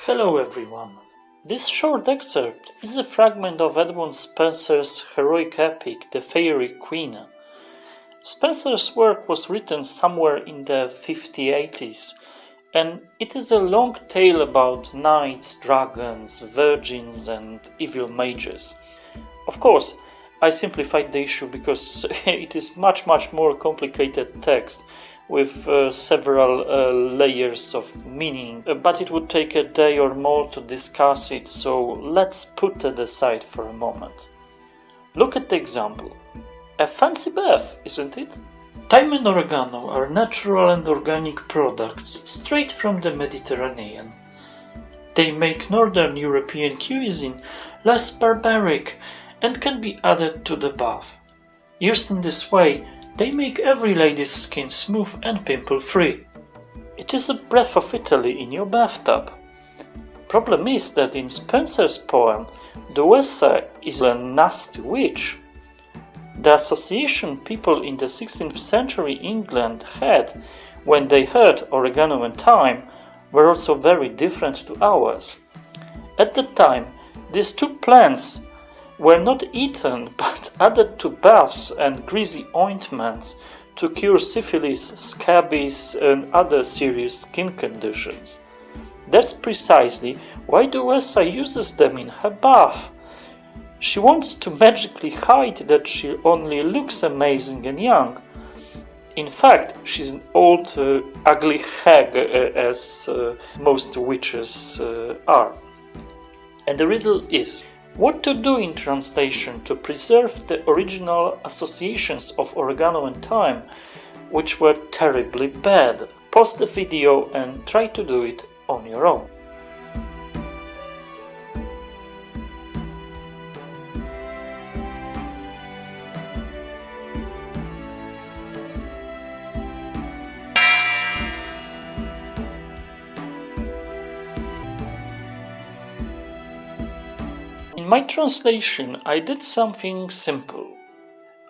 Hello everyone. This short excerpt is a fragment of Edmund Spenser's heroic epic The Faerie Queene. Spenser's work was written somewhere in the 5080s, and it is a long tale about knights, dragons, virgins and evil mages. Of course, I simplified the issue because it is much more complicated text with several layers of meaning, but it would take a day or more to discuss it, so let's put that aside for a moment. Look at the example. A fancy bath, isn't it? Thyme and oregano are natural and organic products straight from the Mediterranean. They make Northern European cuisine less barbaric and can be added to the bath. Used in this way, they make every lady's skin smooth and pimple-free. It is a breath of Italy in your bathtub. Problem is that in Spenser's poem, Duessa is a nasty witch. The association people in the 16th century England had when they heard oregano and thyme were also very different to ours. At the time, these two plants were not eaten but added to baths and greasy ointments to cure syphilis, scabies and other serious skin conditions. That's precisely why Duessa uses them in her bath. She wants to magically hide that she only looks amazing and young. In fact, she's an old, ugly hag, as most witches are. And the riddle is: what to do in translation to preserve the original associations of oregano and thyme, which were terribly bad? Pause the video and try to do it on your own. In my translation, I did something simple.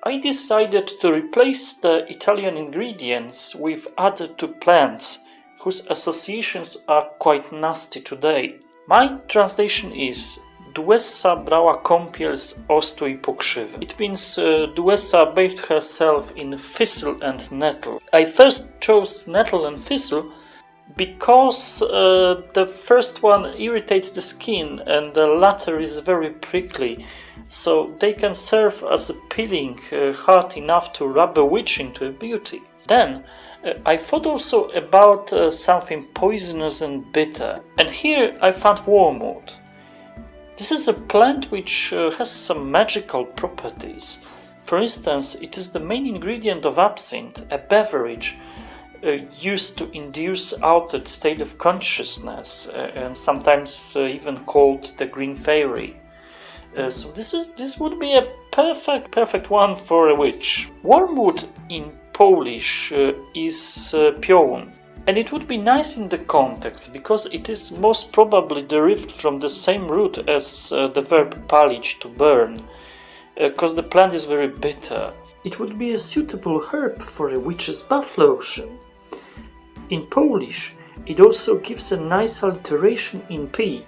I decided to replace the Italian ingredients with other two plants, whose associations are quite nasty today. My translation is: Duessa brała kąpiel z ostu I pokrzywy. It means Duessa bathed herself in thistle and nettle. I first chose nettle and thistle because the first one irritates the skin and the latter is very prickly, so they can serve as a peeling hard enough to rub a witch into a beauty. Then I thought also about something poisonous and bitter, and here I found wormwood. This is a plant which has some magical properties. For instance, it is the main ingredient of absinthe, a beverage used to induce altered state of consciousness, and sometimes even called the green fairy. So this would be a perfect one for a witch. Wormwood in Polish is piołun, and it would be nice in the context because it is most probably derived from the same root as the verb palić, to burn, because the plant is very bitter. It would be a suitable herb for a witch's bath lotion. In Polish, it also gives a nice alliteration in P,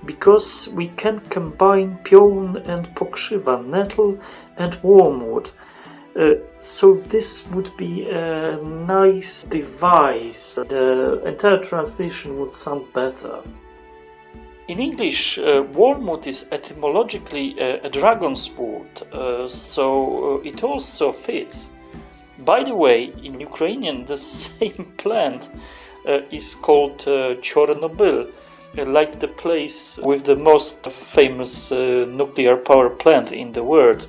because we can combine piołun and pokrzywa, nettle and wormwood. So this would be a nice device. The entire translation would sound better. In English, wormwood is etymologically a dragon's wood, so it also fits. By the way, in Ukrainian, the same plant is called Chernobyl, like the place with the most famous nuclear power plant in the world.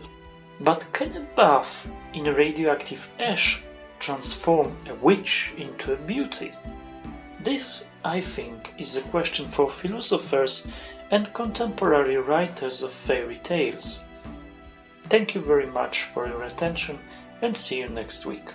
But can a bath in radioactive ash transform a witch into a beauty? This, I think, is a question for philosophers and contemporary writers of fairy tales. Thank you very much for your attention, and see you next week.